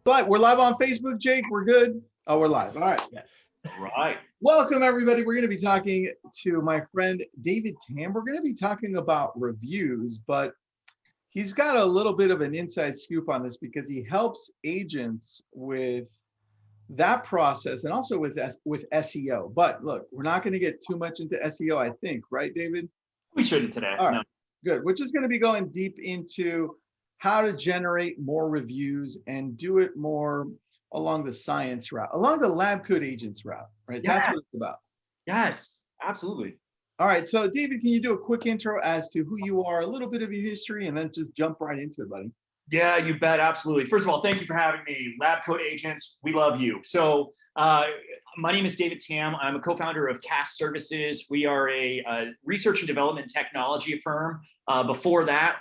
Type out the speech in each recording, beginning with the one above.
We're live on Facebook, Jake. We're good. Oh, we're live. All right. Yes. All right. Welcome, everybody. We're going to be talking to my friend David Tamm. We're going to be talking about reviews, but he's got a little bit of an inside scoop on this because he helps agents with that process and also with SEO. But look, we're not going to get too much into SEO, I think, right, David? We shouldn't today. All right. No. Good. We're just going to be going deep into how to generate more reviews and do it more along the science route, along the LabCoatAgents route, right? Yes. That's what it's about. Yes, absolutely. All right. So David, can you do a quick intro as to who you are, a little bit of your history, and then just jump right into it, buddy? Yeah, you bet. Absolutely. First of all, thank you for having me. LabCoatAgents, we love you. So my name is David Tamm. I'm a co-founder of CAST Services. We are a research and development technology firm. Before that,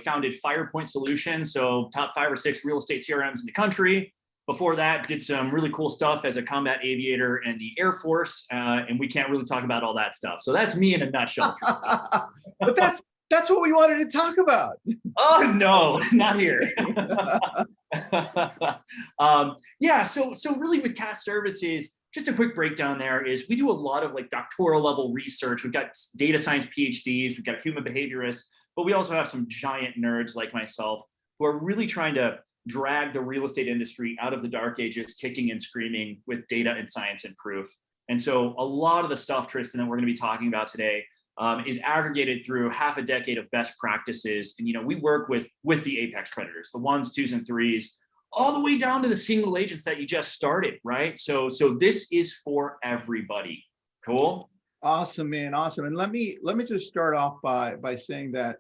founded FirePoint Solutions, so top 5 or 6 real estate CRMs in the country. Before that, did some really cool stuff as a combat aviator in the Air Force, and we can't really talk about all that stuff. So that's me in a nutshell. But that's what we wanted to talk about. Oh no, not here. Yeah, so really with CAST Services, just a quick breakdown there is we do a lot of like doctoral level research. We've got data science PhDs, we've got human behaviorists, but we also have some giant nerds like myself who are really trying to drag the real estate industry out of the dark ages, kicking and screaming with data and science and proof. And so a lot of the stuff, Tristan, that we're going to be talking about today is aggregated through half a decade of best practices. And, we work with the apex predators, the 1s, 2s, and 3s, all the way down to the single agents that you just started, right? So this is for everybody. Cool. Awesome, man. Awesome. And let me just start off by saying that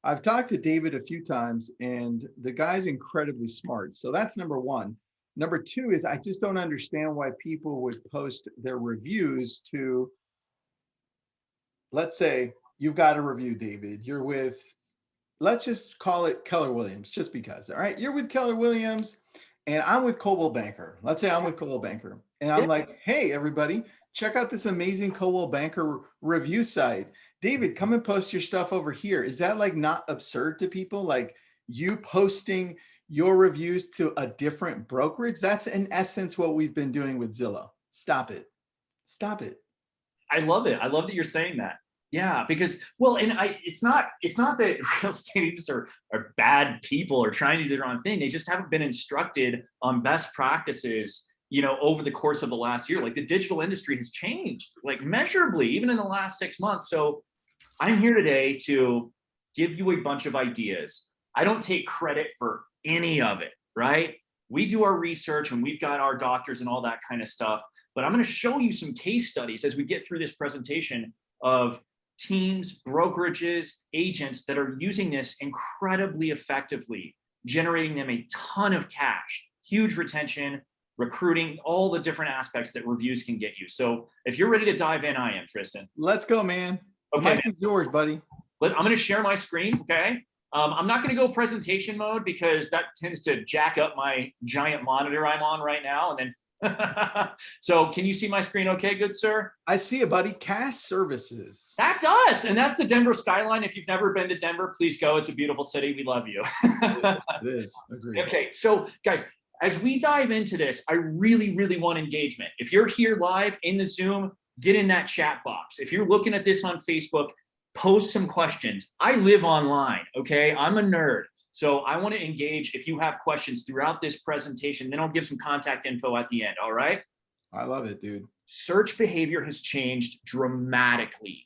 I've talked to David a few times and the guy's incredibly smart. So that's number one. Number two is I just don't understand why people would post their reviews to, let's say you've got a review, David. You're with, let's just call it Keller Williams, just because. All right. You're with Keller Williams and I'm with Coldwell Banker. Let's say I'm with Coldwell Banker. And I'm like, hey, everybody, check out this amazing Coldwell Banker review site. David, come and post your stuff over here. Is that like not absurd to people? Like you posting your reviews to a different brokerage? That's in essence what we've been doing with Zillow. Stop it. Stop it. I love it. I love that you're saying that. Yeah, because, well, and it's not that real estate agents are bad people or trying to do the wrong thing. They just haven't been instructed on best practices, over the course of the last year. Like the digital industry has changed like measurably, even in the last 6 months. So I'm here today to give you a bunch of ideas. I don't take credit for any of it, right? We do our research and we've got our doctors and all that kind of stuff. But I'm going to show you some case studies as we get through this presentation of teams, brokerages, agents that are using this incredibly effectively, generating them a ton of cash, huge retention, recruiting, all the different aspects that reviews can get you. So if you're ready to dive in, I am, Tristan. Let's go, man. Okay, Mike is yours, buddy. I'm going to share my screen, okay? I'm not going to go presentation mode because that tends to jack up my giant monitor I'm on right now. And then so can you see my screen okay, good sir? I see it, buddy. CAST Services. That's us. And that's the Denver skyline. If you've never been to Denver, please go. It's a beautiful city. We love you. It is. Agreed. Okay. So guys, as we dive into this, I really, really want engagement. If you're here live in the Zoom, get in that chat box. If you're looking at this on Facebook, post some questions. I live online. Okay. I'm a nerd. So I want to engage if you have questions throughout this presentation, then I'll give some contact info at the end. All right. I love it, dude. Search behavior has changed dramatically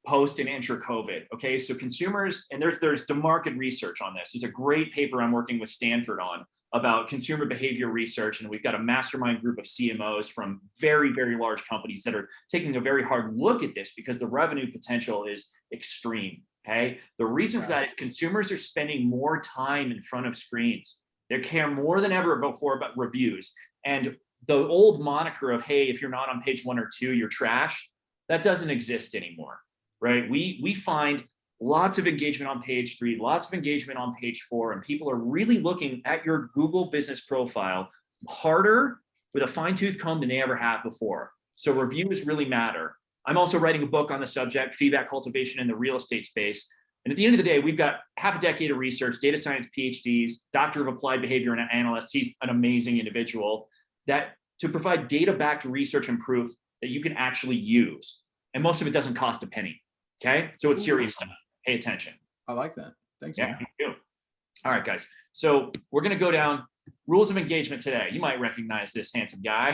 post and intra COVID. Okay. So consumers, and there's the market research on this. It's a great paper I'm working with Stanford on about consumer behavior research. And we've got a mastermind group of CMOs from very, very large companies that are taking a very hard look at this because the revenue potential is extreme. Okay. The reason for that is consumers are spending more time in front of screens. They care more than ever before about reviews. And the old moniker of, hey, if you're not on page 1 or 2, you're trash, that doesn't exist anymore, right? We find lots of engagement on page 3, lots of engagement on page 4, and people are really looking at your Google business profile harder with a fine-tooth comb than they ever have before. So reviews really matter. I'm also writing a book on the subject, feedback cultivation in the real estate space. And at the end of the day, we've got half a decade of research, data science PhDs, doctor of applied behavior and analyst. He's an amazing individual that to provide data-backed research and proof that you can actually use. And most of it doesn't cost a penny. Okay. So it's serious stuff. Pay attention. I like that. Thanks, Yeah, man. me too. All right, guys. So we're going to go down rules of engagement today. You might recognize this handsome guy.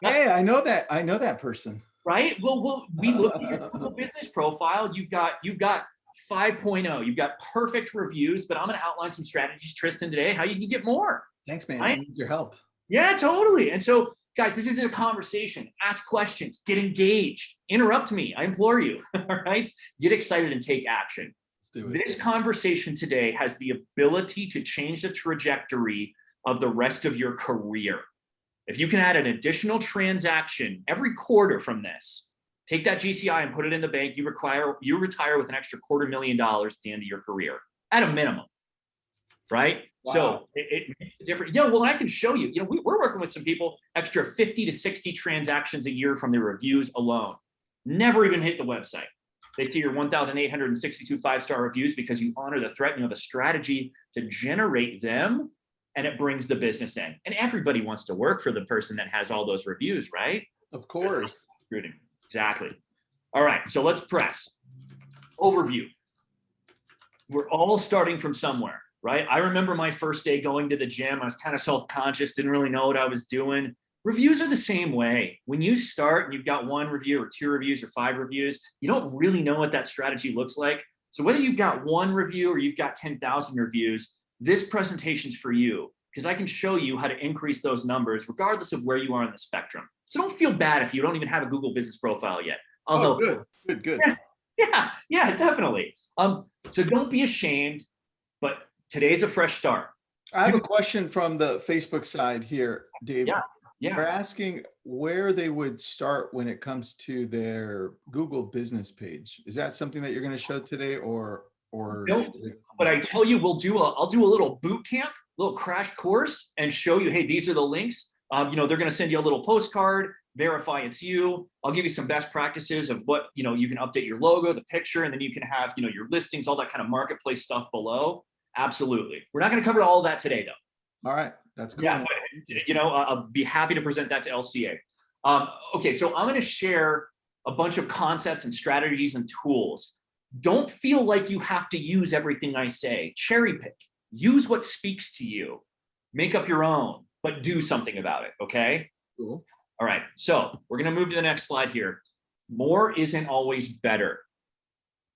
Hey, I know that person. Right? Well, we looked at your Google business profile. You've got 5.0. You've got perfect reviews, but I'm going to outline some strategies, Tristan, today, how you can get more. Thanks, man. Right? I need your help. Yeah, totally. And so, guys, this isn't a conversation. Ask questions, get engaged, interrupt me. I implore you. All right? Get excited and take action. Let's do it. This conversation today has the ability to change the trajectory of the rest of your career. If you can add an additional transaction every quarter from this, take that GCI and put it in the bank, you retire with an extra $250,000 at the end of your career, at a minimum, right? Wow. So it makes a difference. Yeah, well, I can show you. We're working with some people, extra 50 to 60 transactions a year from their reviews alone. Never even hit the website. They see your 1,862 five-star reviews because you honor the threat and you have a strategy to generate them, and it brings the business in. And everybody wants to work for the person that has all those reviews, right? Of course. Exactly. All right, so let's press. Overview. We're all starting from somewhere, right? I remember my first day going to the gym. I was kind of self-conscious, didn't really know what I was doing. Reviews are the same way. When you start and you've got 1 review or 2 reviews or 5 reviews, you don't really know what that strategy looks like. So whether you've got 1 review or you've got 10,000 reviews, this presentation's for you because I can show you how to increase those numbers regardless of where you are on the spectrum. So don't feel bad if you don't even have a Google business profile yet. I'll help. Good. Yeah, definitely. So don't be ashamed, but today's a fresh start. I have a question from the Facebook side here, Dave. Yeah. They're asking where they would start when it comes to their Google business page. Is that something that you're going to show today or no, but I tell you, I'll do a little boot camp, little crash course and show you, hey, these are the links. They're going to send you a little postcard, verify it's you. I'll give you some best practices of what, you can update your logo, the picture, and then you can have, your listings, all that kind of marketplace stuff below. Absolutely. We're not going to cover all of that today though. All right. That's cool. Yeah, but, I'll be happy to present that to LCA. Okay, so I'm going to share a bunch of concepts and strategies and tools. Don't feel like you have to use everything I say. Cherry pick. Use what speaks to you. Make up your own, but do something about it, okay? Cool. All right, so we're going to move to the next slide here. More isn't always better,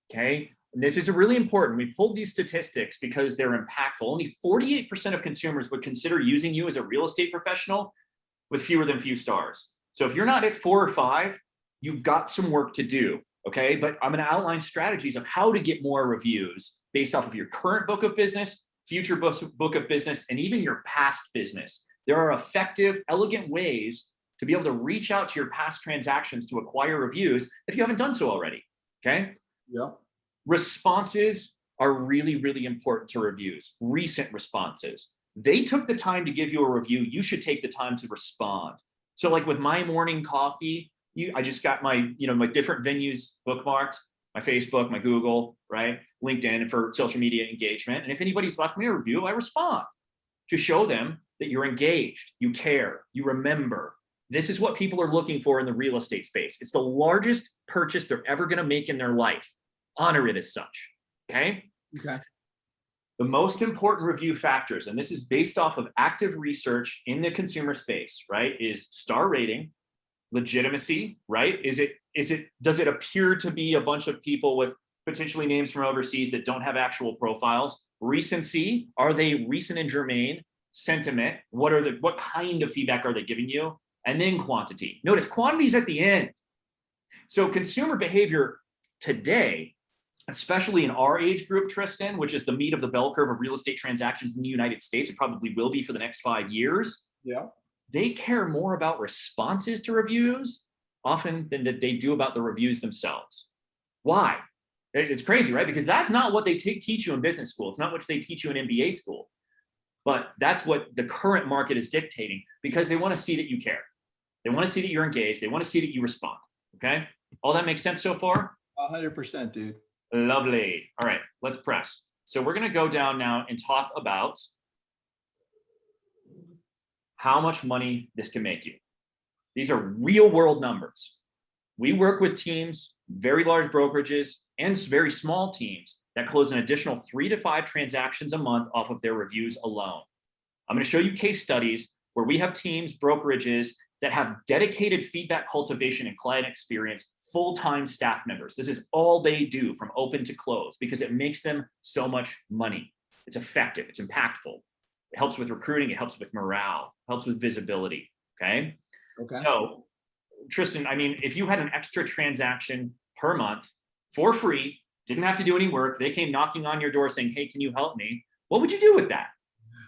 okay? And this is really important. We pulled these statistics because they're impactful. Only 48% of consumers would consider using you as a real estate professional with fewer than few stars. So if you're not at 4 or 5, you've got some work to do, okay? But I'm going to outline strategies of how to get more reviews based off of your current book of business, future book of business, and even your past business. There are effective, elegant ways to be able to reach out to your past transactions to acquire reviews if you haven't done so already, okay? Yeah. Responses are really, really important to reviews. Recent responses. They took the time to give you a review. You should take the time to respond. So like with my morning coffee, I just got my, my different venues bookmarked, my Facebook, my Google, right? LinkedIn for social media engagement. And if anybody's left me a review, I respond to show them that you're engaged, you care, you remember. This is what people are looking for in the real estate space. It's the largest purchase they're ever going to make in their life. Honor it as such, okay? Okay. The most important review factors, and this is based off of active research in the consumer space, right, is star rating, legitimacy, right? Does it appear to be a bunch of people with potentially names from overseas that don't have actual profiles? Recency, are they recent and germane? Sentiment, what kind of feedback are they giving you? And then quantity. Notice quantity's at the end. So consumer behavior today, especially in our age group, Tristan, which is the meat of the bell curve of real estate transactions in the United States, it probably will be for the next 5 years. Yeah. They care more about responses to reviews often than that they do about the reviews themselves. Why? It's crazy, right? Because that's not what they teach you in business school. It's not what they teach you in MBA school. But that's what the current market is dictating because they want to see that you care. They want to see that you're engaged. They want to see that you respond. Okay? All that makes sense so far? 100%, dude. Lovely. All right, let's press. So we're going to go down now and talk about how much money this can make you. These are real world numbers. We work with teams, very large brokerages, and very small teams that close an additional 3 to 5 transactions a month off of their reviews alone. I'm going to show you case studies where we have teams, brokerages that have dedicated feedback cultivation and client experience full-time staff members. This is all they do from open to close because it makes them so much money. It's effective, it's impactful. It helps with recruiting, it helps with morale, helps with visibility, okay? So Tristan, I mean, if you had an extra transaction per month for free, didn't have to do any work, they came knocking on your door saying, hey, can you help me? What would you do with that?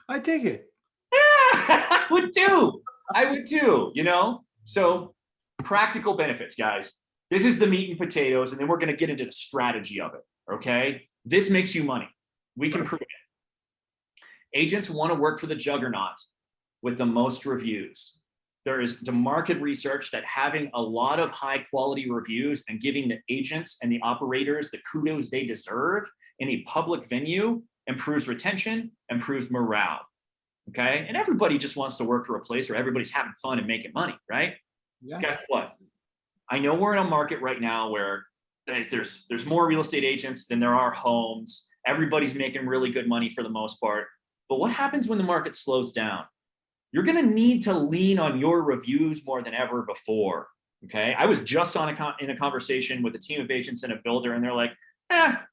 I take it. I would too. I would too, you know? So practical benefits, guys. This is the meat and potatoes, and then we're going to get into the strategy of it, okay? This makes you money. We can prove it. Agents want to work for the juggernaut with the most reviews. There is the market research that having a lot of high quality reviews and giving the agents and the operators the kudos they deserve in a public venue improves retention, improves morale. Okay. And everybody just wants to work for a place where everybody's having fun and making money, right? Yeah. Guess what? I know we're in a market right now where there's more real estate agents than there are homes. Everybody's making really good money for the most part. But what happens when the market slows down? You're going to need to lean on your reviews more than ever before. Okay. I was just in a conversation with a team of agents and a builder, and they're like,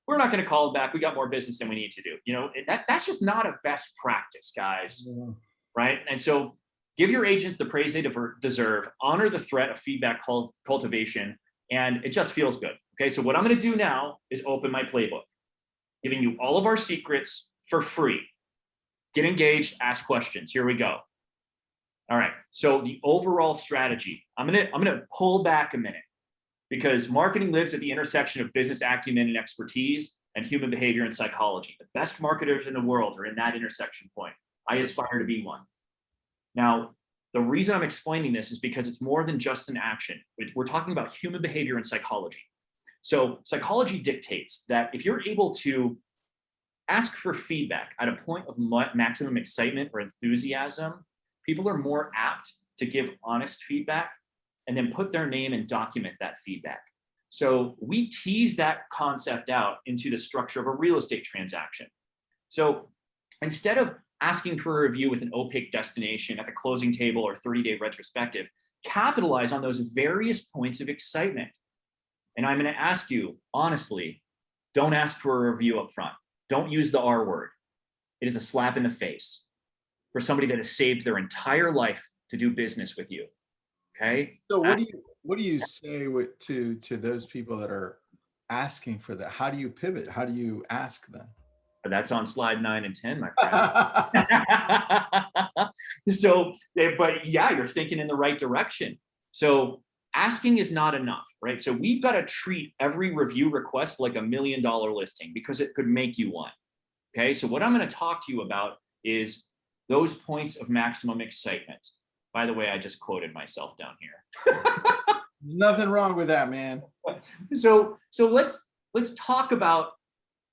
we're not going to call them back. We got more business than we need to do. You know, that's just not a best practice, guys. Yeah. Right. And so give your agents the praise they deserve, honor the threat of feedback cultivation, and it just feels good. Okay. So what I'm going to do now is open my playbook, giving you all of our secrets for free. Get engaged, ask questions. Here we go. All right. So the overall strategy, I'm gonna pull back a minute because marketing lives at the intersection of business acumen and expertise and human behavior and psychology. The best marketers in the world are in that intersection point. I aspire to be one. Now, the reason I'm explaining this is because it's more than just an action. We're talking about human behavior and psychology. So psychology dictates that if you're able to ask for feedback at a point of maximum excitement or enthusiasm, people are more apt to give honest feedback and then put their name and document that feedback. So we tease that concept out into the structure of a real estate transaction. So instead of asking for a review with an opaque destination at the closing table or 30-day retrospective, capitalize on those various points of excitement. And I'm going to ask you, honestly, don't ask for a review up front. Don't use the R word. It is a slap in the face for somebody that has saved their entire life to do business with you. Okay. So what do you say to those people that are asking for that? How do you pivot? How do you ask them? That's on slide 9 and 10, my friend. So, but yeah, you're thinking in the right direction. So asking is not enough, right? So we've got to treat every review request like $1 million listing because it could make you one. Okay. So what I'm going to talk to you about is those points of maximum excitement. By the way, I just quoted myself down here. Nothing wrong with that, man. So let's talk about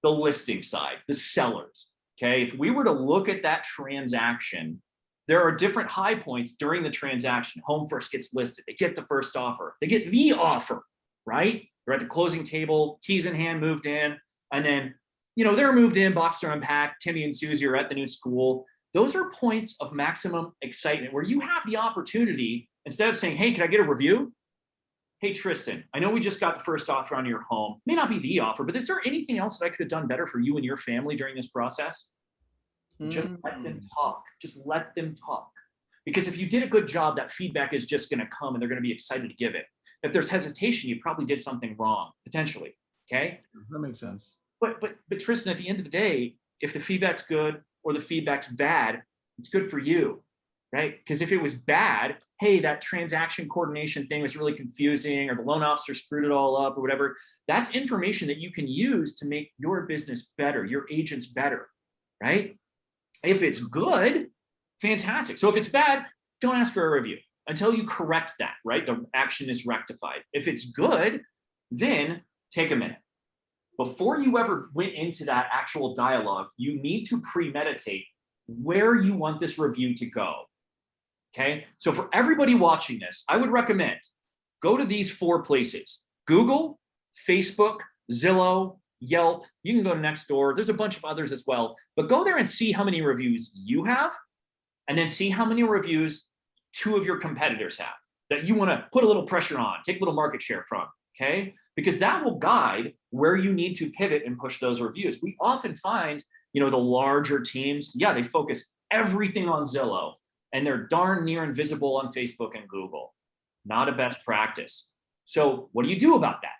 the listing side, the sellers. Okay. If we were to look at that transaction, there are different high points during the transaction. Home first gets listed. They get the first offer. They get the offer, right? They're at the closing table, keys in hand, moved in. And then, you know, they're moved in, boxes are unpacked. Timmy and Susie are at the new school. Those are points of maximum excitement where you have the opportunity, instead of saying, hey, can I get a review? Hey, Tristan, I know we just got the first offer on your home. May not be the offer, but is there anything else that I could have done better for you and your family during this process? Just let them talk. Just let them talk. Because if you did a good job, that feedback is just going to come and they're going to be excited to give it. If there's hesitation, you probably did something wrong, potentially. Okay? That makes sense. But Tristan, at the end of the day, if the feedback's good or the feedback's bad, it's good for you, right? Because if it was bad, hey, that transaction coordination thing was really confusing, or the loan officer screwed it all up or whatever, that's information that you can use to make your business better, your agents better, right? If it's good, fantastic. So if it's bad, don't ask for a review until you correct that, right? The action is rectified. If it's good, then take a minute. before you ever went into that actual dialogue, you need to premeditate where you want this review to go. Okay. So for everybody watching this, I would recommend go to these 4 places: Google, Facebook, Zillow, Yelp. You can go to Nextdoor. There's a bunch of others as well, but go there and see how many reviews you have, and then see how many reviews 2 of your competitors have that you want to put a little pressure on, take a little market share from. Okay. Because that will guide where you need to pivot and push those reviews. We often find, the larger teams, yeah, they focus everything on Zillow and they're darn near invisible on Facebook and Google. Not a best practice. So what do you do about that?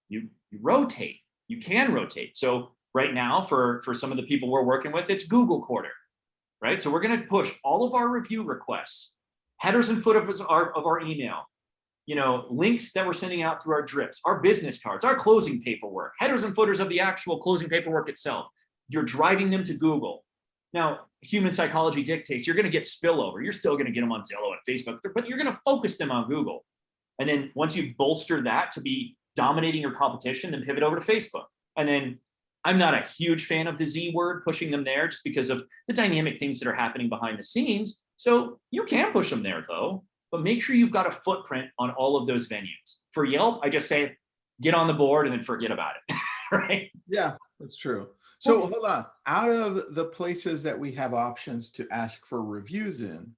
You rotate. You can rotate. So right now, for some of the people we're working with, it's Google quarter, right? So we're going to push all of our review requests, headers and footers of our email, links that we're sending out through our drips, our business cards, our closing paperwork, headers and footers of the actual closing paperwork itself. You're driving them to Google. Now, human psychology dictates you're going to get spillover. You're still going to get them on Zillow and Facebook, but you're going to focus them on Google. And then once you bolster that to be dominating your competition, then pivot over to Facebook. And then I'm not a huge fan of the Z word, pushing them there, just because of the dynamic things that are happening behind the scenes. So you can push them there though, but make sure you've got a footprint on all of those venues. For Yelp, I just say, get on the board and then forget about it, right? Yeah, that's true. So hold on. Out of the places that we have options to ask for reviews in,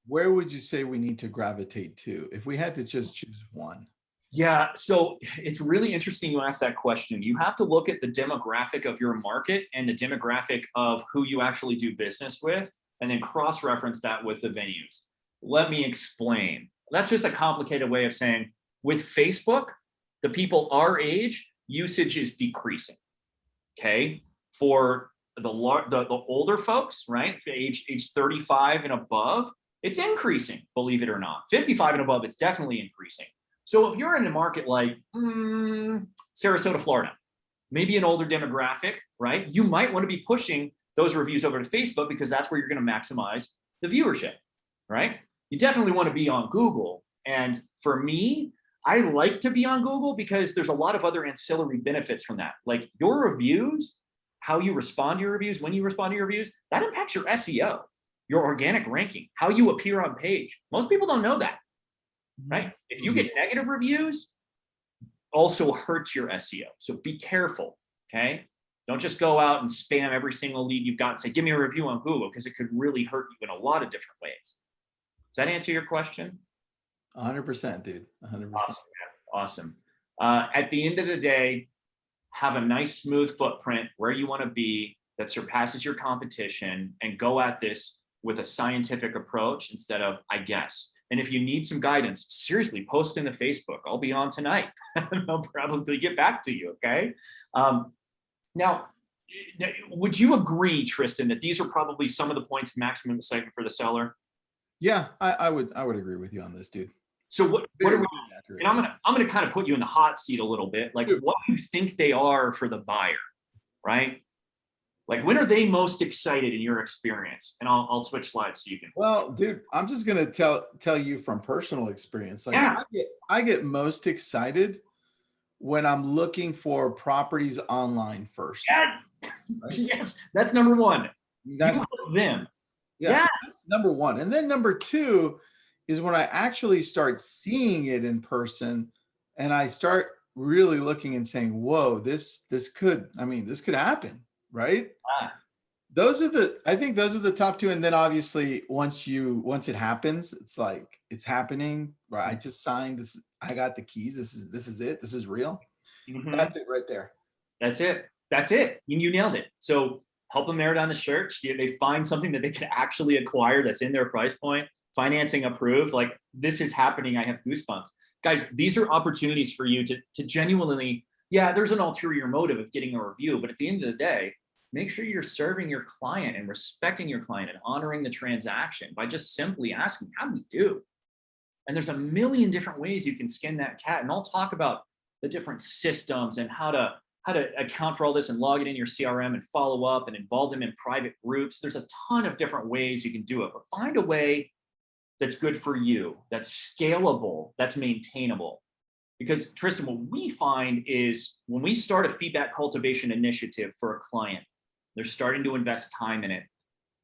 where would you say we need to gravitate to if we had to just choose one? Yeah, so it's really interesting you asked that question. You have to look at the demographic of your market and the demographic of who you actually do business with, and then cross-reference that with the venues. Let me explain. That's just a complicated way of saying, with Facebook, the people our age, usage is decreasing. Okay, for the older folks, right, age 35 and above, it's increasing, believe it or not. 55 and above, it's definitely increasing. So if you're in a market like Sarasota, Florida, maybe an older demographic, right, you might want to be pushing those reviews over to Facebook because that's where you're going to maximize the viewership, right? You definitely want to be on Google. And for me, I like to be on Google because there's a lot of other ancillary benefits from that. Like your reviews, how you respond to your reviews, when you respond to your reviews, that impacts your SEO, your organic ranking, how you appear on page. Most people don't know that, right? If you get negative reviews, also hurts your SEO. So be careful, okay? Don't just go out and spam every single lead you've got and say, give me a review on Google, because it could really hurt you in a lot of different ways. Does that answer your question? 100%, dude. 100%. Awesome. At the end of the day, have a nice, smooth footprint where you want to be that surpasses your competition, and go at this with a scientific approach instead of, I guess. And if you need some guidance, seriously, post into Facebook. I'll be on tonight. I'll probably get back to you, okay? Now, would you agree, Tristan, that these are probably some of the points of maximum excitement for the seller? Yeah, I would agree with you on this, dude. So what are we, and I'm gonna kind of put you in the hot seat a little bit. Like, what do you think they are for the buyer, right? Like, when are they most excited in your experience? And I'll switch slides so you can. Well, dude, I'm just gonna tell you from personal experience. Like, Yeah. I get most excited when I'm looking for properties online first. Yes, right? yes, that's number one. That's them. yeah, Yes. that's number one. And then number two is when I actually start seeing it in person, and I start really looking and saying, whoa, this could happen, right? Ah. I think those are the top two. And then obviously once it happens, it's like, it's happening, right? I just signed this. I got the keys. This is it. This is real. That's it right there. That's it. That's it. You nailed it. So help them narrow down the search. They find something that they can actually acquire that's in their price point, financing approved. Like, this is happening. I have goosebumps. Guys, these are opportunities for you to genuinely, yeah, there's an ulterior motive of getting a review, but at the end of the day, make sure you're serving your client and respecting your client and honoring the transaction by just simply asking, how do we do? And there's a million different ways you can skin that cat. And I'll talk about the different systems and how to account for all this and log it in your CRM and follow up and involve them in private groups. There's a ton of different ways you can do it, but find a way that's good for you, that's scalable, that's maintainable. Because Tristan, what we find is when we start a feedback cultivation initiative for a client, they're starting to invest time in it.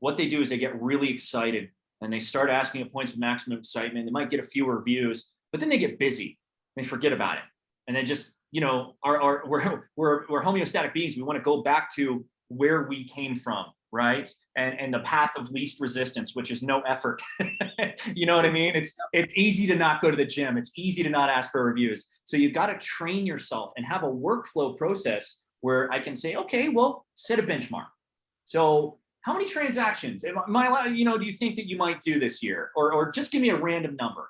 What they do is they get really excited and they start asking at points of maximum excitement. They might get a few reviews, but then they get busy. They forget about it. And then just, we're homeostatic beings. We want to go back to where we came from, right? And the path of least resistance, which is no effort. You know what I mean? It's easy to not go to the gym. It's easy to not ask for reviews. So you've got to train yourself and have a workflow process where I can say, okay, well, set a benchmark. So how many transactions do you think that you might do this year? Or just give me a random number.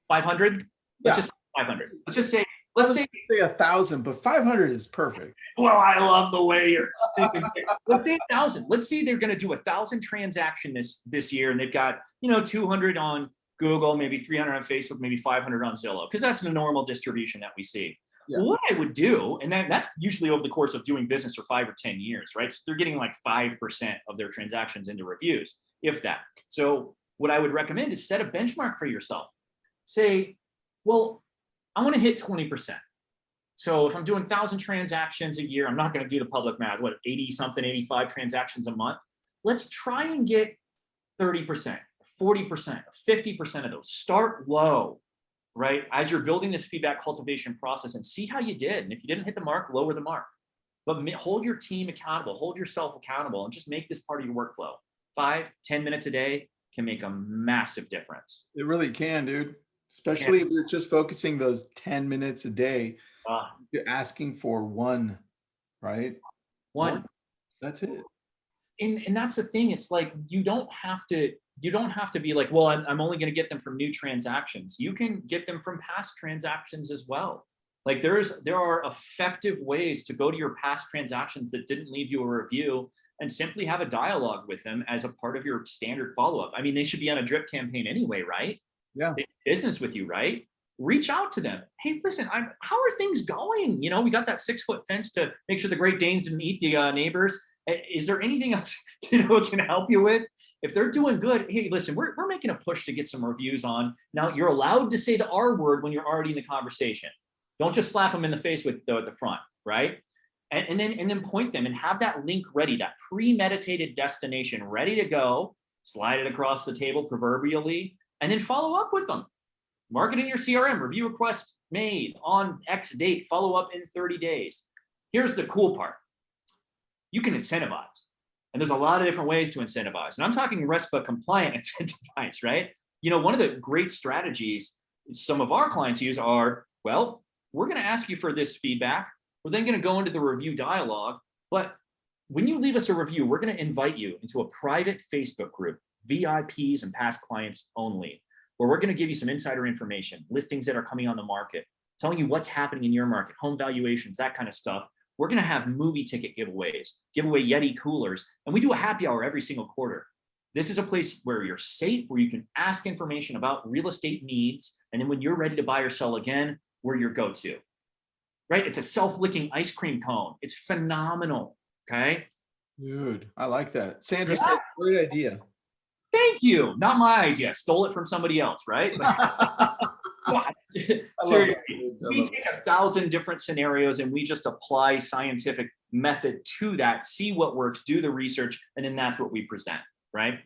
500? Let's just say 500. Let's say 1,000, but 500 is perfect. Well, I love the way you're thinking. Let's say 1,000. Let's say they're going to do 1,000 transactions this year, and they've got 200 on Google, maybe 300 on Facebook, maybe 500 on Zillow, because that's the normal distribution that we see. Yeah. What I would do, and that's usually over the course of doing business for 5 or 10 years, right? So they're getting like 5% of their transactions into reviews, if that. So what I would recommend is set a benchmark for yourself. Say, well, I want to hit 20%. So if I'm doing 1,000 transactions a year, I'm not going to do the public math, 80 something, 85 transactions a month. Let's try and get 30%, 40%, 50% of those. Start low, right? As you're building this feedback cultivation process and see how you did. And if you didn't hit the mark, lower the mark. But hold your team accountable, hold yourself accountable, and just make this part of your workflow. 5, 10 minutes a day can make a massive difference. It really can, dude. Especially if you're just focusing those 10 minutes a day, you're asking for one, right? One. That's it. And that's the thing. It's like, you don't have to be like, well, I'm only going to get them from new transactions. You can get them from past transactions as well. Like there are effective ways to go to your past transactions that didn't leave you a review and simply have a dialogue with them as a part of your standard follow-up. I mean, they should be on a drip campaign anyway, right? Yeah. They do business with you, right? Reach out to them. Hey, listen, how are things going? We got that 6-foot fence to make sure the Great Danes didn't eat the neighbors. Is there anything else can help you with? If they're doing good, hey, listen, we're making a push to get some reviews on. Now you're allowed to say the R word when you're already in the conversation. Don't just slap them in the face with at the front, right? And then point them and have that link ready, that premeditated destination ready to go. Slide it across the table proverbially, and then follow up with them. Mark it in your CRM, review request made on X date, follow up in 30 days. Here's the cool part. You can incentivize. And there's a lot of different ways to incentivize. And I'm talking RESPA compliant incentivize, right? One of the great strategies some of our clients use are, well, we're going to ask you for this feedback. We're then going to go into the review dialogue. But when you leave us a review, we're going to invite you into a private Facebook group, VIPs and past clients only, where we're going to give you some insider information, listings that are coming on the market, telling you what's happening in your market, home valuations, that kind of stuff. We're going to have movie ticket giveaways, give away Yeti coolers, and we do a happy hour every single quarter. This is a place where you're safe, where you can ask information about real estate needs, and then when you're ready to buy or sell again, we're your go-to, right? It's a self-licking ice cream cone. It's phenomenal, okay? Dude, I like that. Sandra says, great idea. Thank you. Not my idea. Stole it from somebody else, right? Seriously, we take 1,000 different scenarios and we just apply scientific method to that, see what works, do the research, and then that's what we present, right?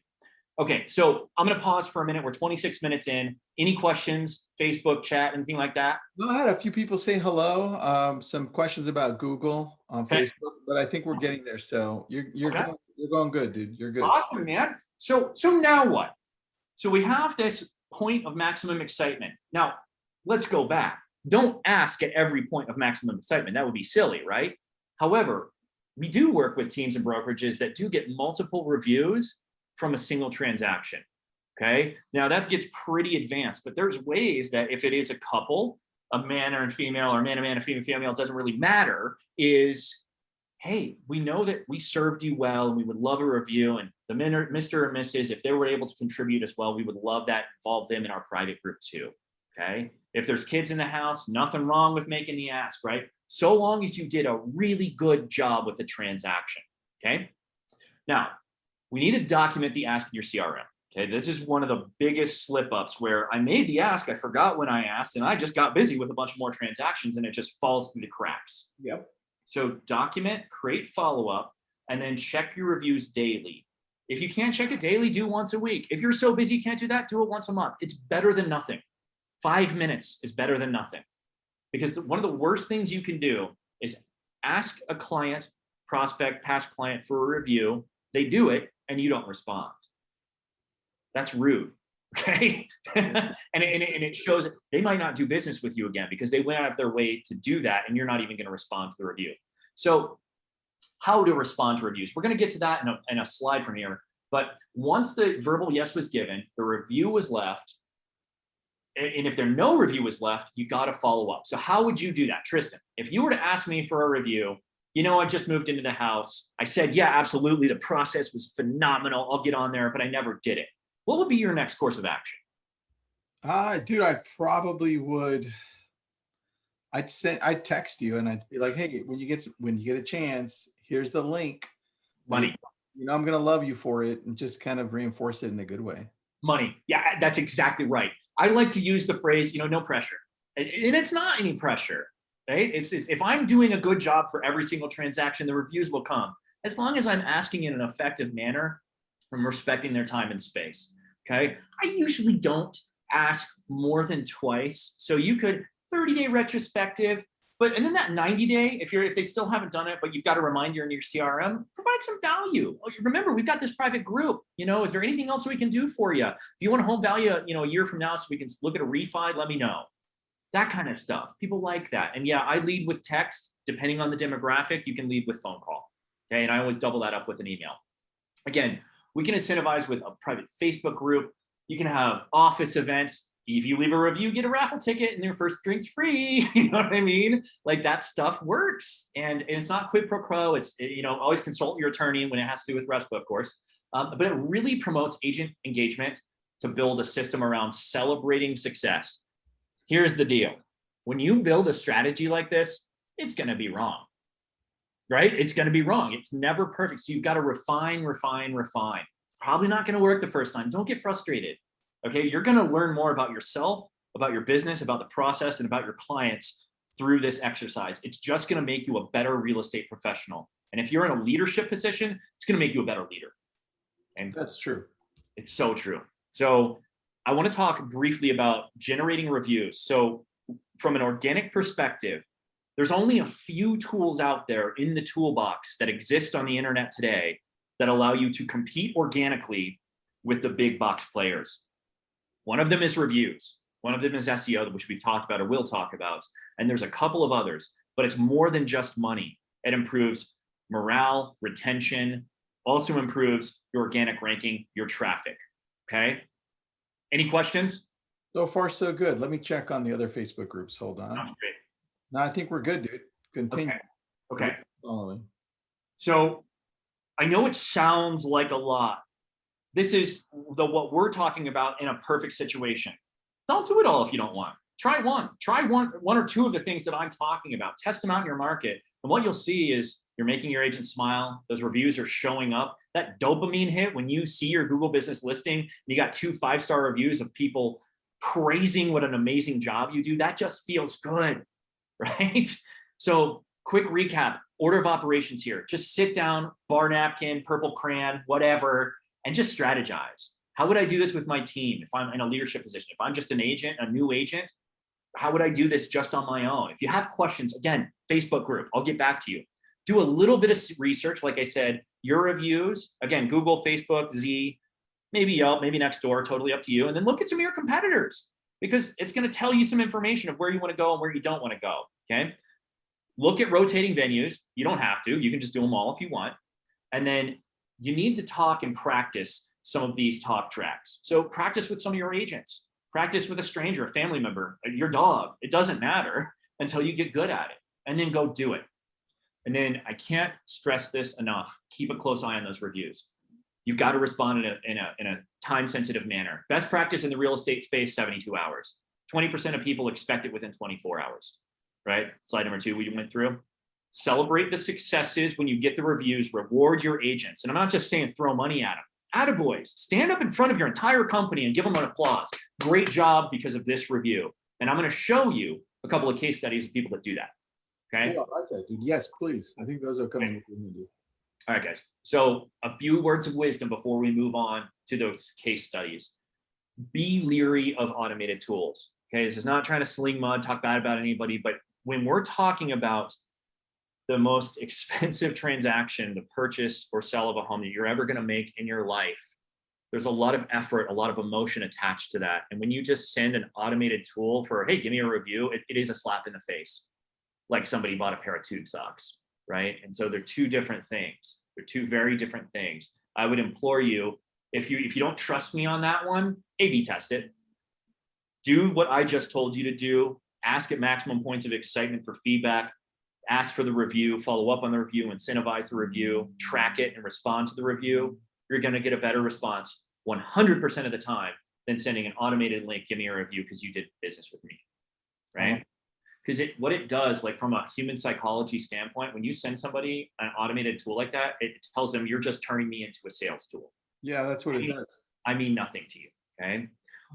Okay, so I'm going to pause for a minute. We're 26 minutes in. Any questions, Facebook chat, anything like that? No, I had a few people say hello. Some questions about Google on Facebook, but I think we're getting there. So you're going good, dude. You're good. Awesome, man. So now what? So we have this point of maximum excitement. Now, let's go back. Don't ask at every point of maximum excitement. That would be silly, right? However, we do work with teams and brokerages that do get multiple reviews from a single transaction, okay? Now, that gets pretty advanced, but there's ways that if it is a couple, a man and female, or a man and a female, it doesn't really matter, is, hey, we know that we served you well and we would love a review, and the Mr. or Mrs., if they were able to contribute as well, we would love that, involve them in our private group too, okay? If there's kids in the house, nothing wrong with making the ask, right? So long as you did a really good job with the transaction, okay? Now, we need to document the ask in your CRM. Okay, this is one of the biggest slip ups where I made the ask, I forgot when I asked, and I just got busy with a bunch more transactions and it just falls through the cracks. Yep. So document, create follow up, and then check your reviews daily. If you can't check it daily, do once a week. If you're so busy you can't do that, do it once a month. It's better than nothing. 5 minutes is better than nothing. Because one of the worst things you can do is ask a client, prospect, past client for a review. They do it and you don't respond. That's rude. Okay. and it shows they might not do business with you again because they went out of their way to do that and you're not even going to respond to the review. So how to respond to reviews. We're going to get to that in a slide from here. But once the verbal yes was given, the review was left. And if there no review was left, you got to follow up. So how would you do that? Tristan, if you were to ask me for a review, I just moved into the house. I said, yeah, absolutely. The process was phenomenal. I'll get on there, but I never did it. What would be your next course of action? Dude, I probably would. I'd text you and I'd be like, hey, when you get a chance, here's the link. Money. I'm going to love you for it, and just kind of reinforce it in a good way. Money. Yeah, that's exactly right. I like to use the phrase, no pressure. And it's not any pressure, right? It's if I'm doing a good job for every single transaction, the reviews will come. As long as I'm asking in an effective manner, I'm respecting their time and space, okay? I usually don't ask more than twice. So you could 30-day retrospective, and then that 90-day, if they still haven't done it, but you've got a reminder in your CRM, provide some value. Remember, we've got this private group. Is there anything else we can do for you? If you want to home value, a year from now, so we can look at a refi, let me know. That kind of stuff. People like that. And yeah, I lead with text. Depending on the demographic, you can lead with phone call. Okay, and I always double that up with an email. Again, we can incentivize with a private Facebook group. You can have office events. If you leave a review, get a raffle ticket and your first drink's free. You know what I mean? Like, that stuff works. And it's not quid pro quo. It's, always consult your attorney when it has to do with RESPA, of course. But it really promotes agent engagement to build a system around celebrating success. Here's the deal. When you build a strategy like this, it's going to be wrong, right? It's going to be wrong. It's never perfect. So you've got to refine. It's probably not going to work the first time. Don't get frustrated. Okay, you're going to learn more about yourself, about your business, about the process, and about your clients through this exercise. It's just going to make you a better real estate professional. And if you're in a leadership position, it's going to make you a better leader. And that's true. It's so true. So I want to talk briefly about generating reviews. So from an organic perspective, there's only a few tools out there in the toolbox that exist on the internet today that allow you to compete organically with the big box players. One of them is reviews. One of them is SEO, which we've talked about or will talk about. And there's a couple of others, but it's more than just money. It improves morale, retention, also improves your organic ranking, your traffic. Okay. Any questions? So far, so good. Let me check on the other Facebook groups. Hold on. Sounds great. No, I think we're good, dude. Continue. Okay. Following. So I know it sounds like a lot. This is what we're talking about in a perfect situation. Don't do it all if you don't want. Try one or two of the things that I'm talking about. Test them out in your market. And what you'll see is you're making your agent smile. Those reviews are showing up. That dopamine hit when you see your Google business listing and you got 2 5-star reviews of people praising what an amazing job you do, that just feels good, right? So quick recap, order of operations here. Just sit down, bar napkin, purple crayon, whatever, and just strategize. How would I do this with my team if I'm in a leadership position? If I'm just an agent, a new agent, how would I do this just on my own? If you have questions, again, Facebook group, I'll get back to you. Do a little bit of research. Like I said, your reviews, again, Google, Facebook, Z, maybe Yelp, maybe Nextdoor, totally up to you. And then look at some of your competitors because it's going to tell you some information of where you want to go and where you don't want to go, okay? Look at rotating venues. You don't have to. You can just do them all if you want. And then you need to talk and practice some of these talk tracks. So practice with some of your agents. Practice with a stranger, a family member, your dog. It doesn't matter until you get good at it. And then go do it. And then I can't stress this enough. Keep a close eye on those reviews. You've got to respond in a time-sensitive manner. Best practice in the real estate space, 72 hours. 20% of people expect it within 24 hours, right? Slide number 2 we went through. Celebrate the successes when you get the reward your agents. And I'm not just saying throw money at them. Attaboys. Stand up in front of your entire company and give them an applause. Great job because of this review. And I'm going to show you a couple of case studies of people that do that. Okay. Oh, I like that, dude. Yes, please. I think those are coming. All right, guys. So a few words of wisdom before we move on to those case studies. Be leery of automated tools. Okay. This is not trying to sling mud, talk bad about anybody, but when we're talking about the most expensive transaction, the purchase or sell of a home that you're ever going to make in your life, there's a lot of effort, a lot of emotion attached to that. And when you just send an automated tool for, hey, give me a review, it is a slap in the face. Like somebody bought a pair of tube socks, right? And so they're two different things. They're two very different things. I would implore you, if you don't trust me on that one, A/B test it. Do what I just told you to do. Ask at maximum points of excitement for feedback. Ask for the review, follow up on the review, incentivize the review, track it and respond to the review. You're going to get a better response 100% of the time than sending an automated link, give me a review because you did business with me, right? Because what it does, like from a human psychology standpoint, when you send somebody an automated tool like that, it tells them you're just turning me into a sales tool. Yeah, that's what it does. I mean nothing to you, okay?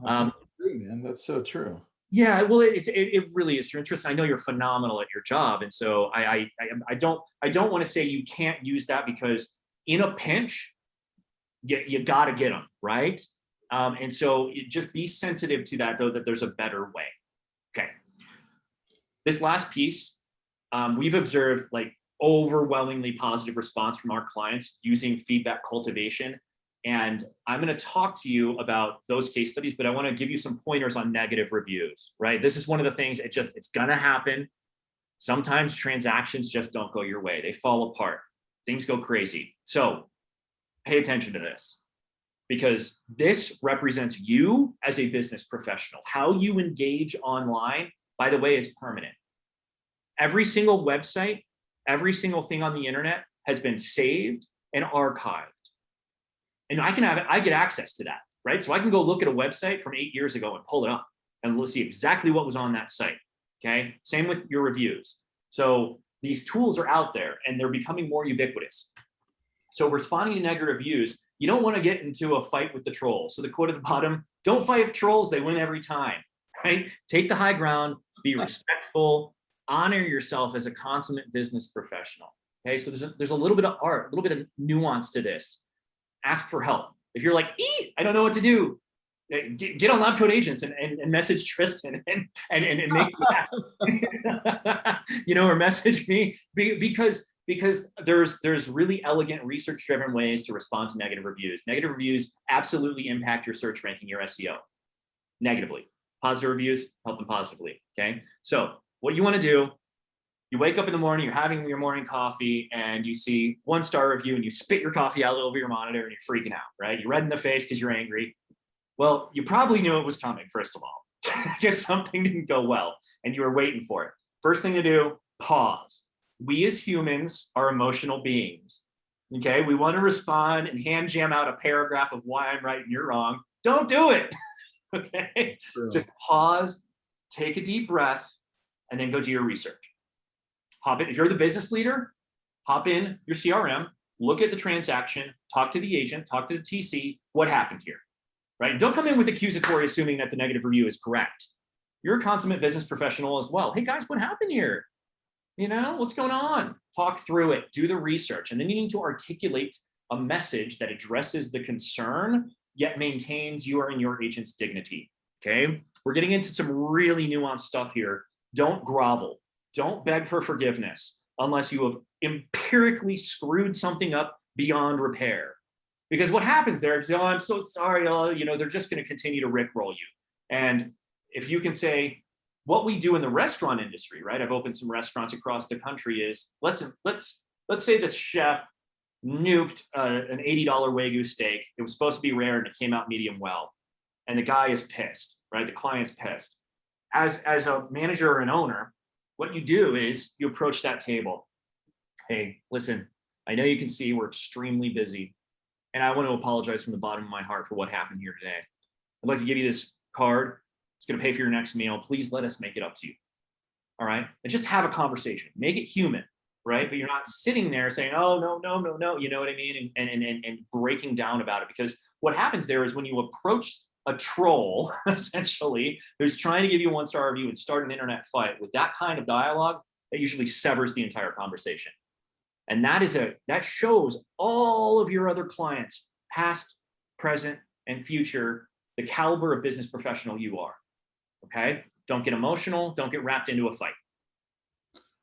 That's so true, man. That's so true. Yeah, well, it really is true. Tristan, I know you're phenomenal at your job, and so I don't want to say you can't use that, because in a pinch, you got to get them right. And so just be sensitive to that, though, that there's a better way. Okay. This last piece, we've observed like overwhelmingly positive response from our clients using feedback cultivation. And I'm going to talk to you about those case studies, but I want to give you some pointers on negative reviews, right? This is one of the things, it's going to happen. Sometimes transactions just don't go your way. They fall apart. Things go crazy. So pay attention to this, because this represents you as a business professional. How you engage online, by the way, is permanent. Every single website, every single thing on the internet has been saved and archived. And I get access to that, right? So I can go look at a website from 8 years ago and pull it up and we'll see exactly what was on that site, okay? Same with your reviews. So these tools are out there and they're becoming more ubiquitous. So responding to negative reviews, you don't want to get into a fight with the trolls. So the quote at the bottom, don't fight with trolls, they win every time, right? Take the high ground, be respectful, honor yourself as a consummate business professional, okay? So there's a little bit of art, a little bit of nuance to this. Ask for help. If you're like, I don't know what to do, get on LabCoatAgents and message Tristan and make or message me, because there's really elegant research-driven ways to respond to negative reviews. Negative reviews absolutely impact your search ranking, your SEO negatively. Positive reviews help them positively, okay? So what you want to do, you wake up in the morning, you're having your morning coffee, and you see 1-star review, and you spit your coffee out over your monitor, and you're freaking out, right? You're red in the face because you're angry. Well, you probably knew it was coming, first of all, because something didn't go well, and you were waiting for it. First thing to do, pause. We as humans are emotional beings, okay? We want to respond and hand jam out a paragraph of why I'm right and you're wrong. Don't do it, okay? Just pause, take a deep breath, and then go do your research. Hop in. If you're the business leader, hop in your CRM, look at the transaction, talk to the agent, talk to the TC, what happened here, right? Don't come in with accusatory assuming that the negative review is correct. You're a consummate business professional as well. Hey guys, what happened here? What's going on? Talk through it, do the research, and then you need to articulate a message that addresses the concern, yet maintains your and your agent's dignity, okay? We're getting into some really nuanced stuff here. Don't grovel. Don't beg for forgiveness unless you have empirically screwed something up beyond repair. Because what happens there is, I'm so sorry, they're just going to continue to rickroll you. And if you can say, what we do in the restaurant industry, right? I've opened some restaurants across the country, is let's say the chef nuked an $80 Wagyu steak. It was supposed to be rare and it came out medium well. And the guy is pissed, right? The client's pissed. As a manager or an owner, what you do is you approach that table. Hey, listen, I know you can see we're extremely busy, and I want to apologize from the bottom of my heart for what happened here today. I'd like to give you this card. It's going to pay for your next meal. Please let us make it up to you. All right? And just have a conversation. Make it human. right? But you're not sitting there saying, oh, no, no, no, no, you know what I mean? And breaking down about it. Because what happens there is when you approach a troll, essentially, who's trying to give you a 1-star review and start an internet fight with that kind of dialogue, that usually severs the entire conversation. And that shows all of your other clients, past, present, and future, the caliber of business professional you are. Okay? Don't get emotional. Don't get wrapped into a fight.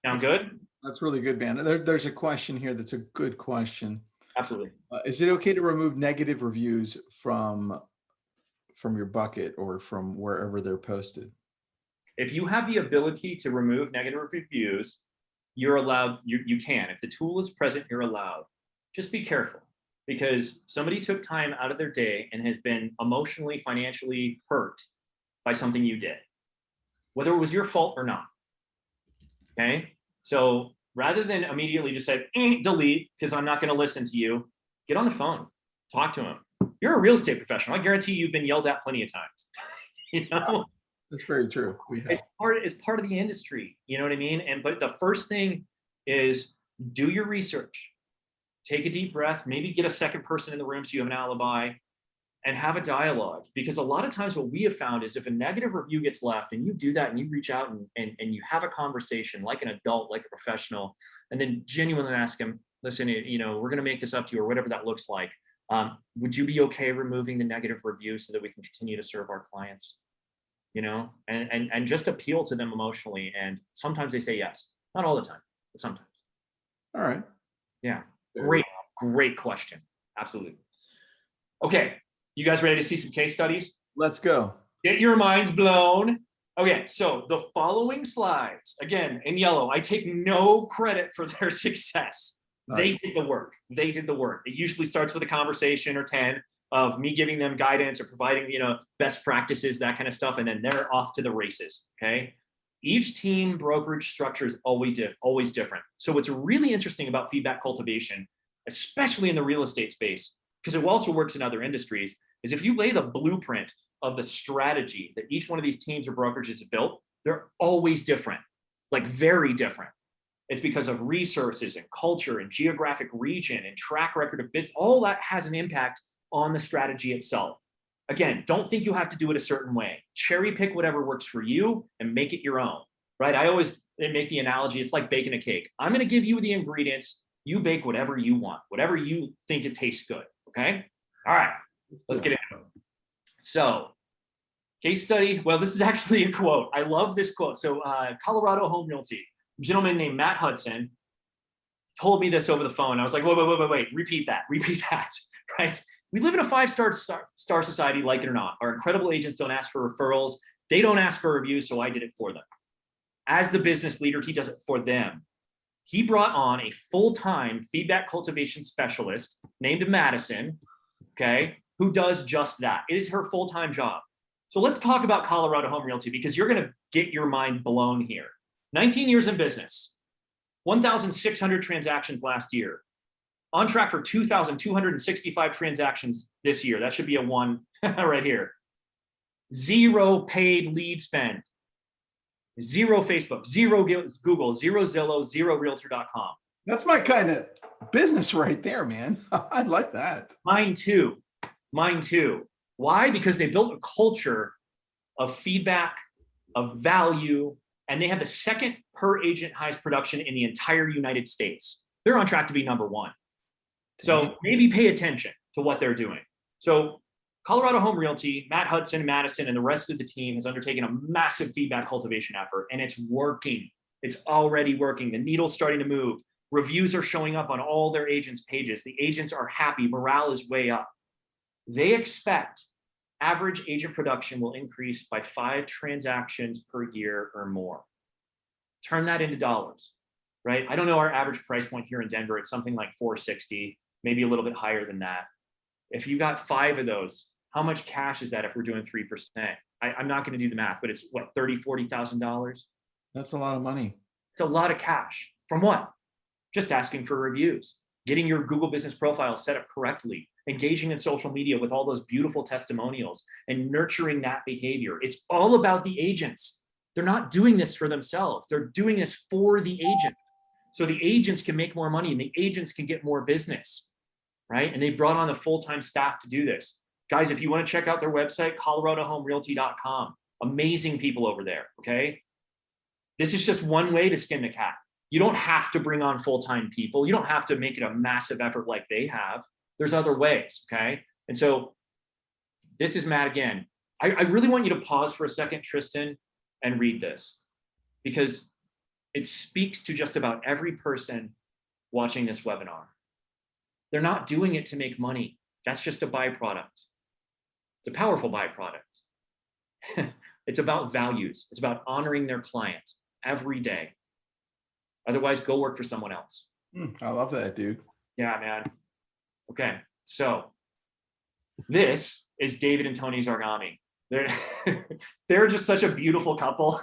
Sound good? That's really good, man. There's a question here that's a good question. Absolutely. Is it okay to remove negative reviews from your bucket or from wherever they're posted? If you have the ability to remove negative reviews, you're allowed, you can. If the tool is present, you're allowed. Just be careful, because somebody took time out of their day and has been emotionally, financially hurt by something you did, whether it was your fault or not. Okay? So rather than immediately just say, delete, because I'm not going to listen to you, get on the phone, talk to him. You're a real estate professional. I guarantee you've been yelled at plenty of times. You know? That's very true. It's part of the industry. You know what I mean? But the first thing is do your research. Take a deep breath, maybe get a second person in the room so you have an alibi, and have a dialogue. Because a lot of times what we have found is if a negative review gets left and you do that and you reach out and you have a conversation like an adult, like a professional, and then genuinely ask them, listen, you know, we're going to make this up to you, or whatever that looks like. Would you be okay removing the negative review so that we can continue to serve our clients? You know, and just appeal to them emotionally. And sometimes they say yes, not all the time, but sometimes. All right. Yeah. Great question. Absolutely. Okay. You guys ready to see some case studies? Let's go. Get your minds blown. Okay. So the following slides, again, in yellow, I take no credit for their success. They did the work. They did the work. It usually starts with a conversation or 10 of me giving them guidance or providing, you know, best practices, that kind of stuff. And then they're off to the races. Okay. Each team brokerage structure is always different. So what's really interesting about feedback cultivation, especially in the real estate space, because it also works in other industries, is if you lay the blueprint of the strategy that each one of these teams or brokerages have built, they're always different, like very different. It's because of resources and culture and geographic region and track record of business. All that has an impact on the strategy itself. Again, don't think you have to do it a certain way. Cherry pick whatever works for you and make it your own, right? I always make the analogy, it's like baking a cake. I'm going to give you the ingredients. You bake whatever you want, whatever you think it tastes good, okay? All right, let's get into it. So, case study. Well, this is actually a quote. I love this quote. So, Colorado Home Realty, a gentleman named Matt Hudson told me this over the phone. I was like, wait, repeat that, right? We live in a 5-star society, like it or not. Our incredible agents don't ask for referrals. They don't ask for reviews, so I did it for them. As the business leader, he does it for them. He brought on a full-time feedback cultivation specialist named Madison, okay, who does just that. It is her full-time job. So let's talk about Colorado Home Realty, because you're going to get your mind blown here. 19 years in business, 1,600 transactions last year. On track for 2,265 transactions this year. That should be a 1 right here. 0 paid lead spend. 0 Facebook, 0 Google, 0 Zillow, 0 Realtor.com. That's my kind of business right there, man. I like that. Mine too. Why? Because they built a culture of feedback, of value, and they have the second per agent highest production in the entire United States. They're on track to be number 1. So maybe pay attention to what they're doing. So Colorado Home Realty, Matt Hudson, Madison, and the rest of the team has undertaken a massive feedback cultivation effort, and it's working. It's already working. The needle's starting to move. Reviews are showing up on all their agents' pages. The agents are happy. Morale is way up. They expect average agent production will increase by 5 transactions per year or more. Turn that into dollars, right? I don't know our average price point here in Denver. It's something like $460. Maybe a little bit higher than that. If you got 5 of those, how much cash is that if we're doing 3%? I'm not going to do the math, but it's what, $30,000, $40,000? That's a lot of money. It's a lot of cash. From what? Just asking for reviews, getting your Google business profile set up correctly, engaging in social media with all those beautiful testimonials and nurturing that behavior. It's all about the agents. They're not doing this for themselves. They're doing this for the agent. so the agents can make more money and the agents can get more business, right? And they brought on a full-time staff to do this. Guys, if you want to check out their website, coloradohomerealty.com, amazing people over there, okay? This is just one way to skin the cat. You don't have to bring on full-time people. You don't have to make it a massive effort like they have. There's other ways, okay? And so this is Matt again. I really want you to pause for a second, Tristan, and read this, because it speaks to just about every person watching this webinar. They're not doing it to make money. That's just a byproduct. It's a powerful byproduct. It's about values. It's about honoring their client every day. Otherwise, go work for someone else. I love that, dude. Yeah, man. Okay, so this is David and Tony Zarghami. They're just such a beautiful couple,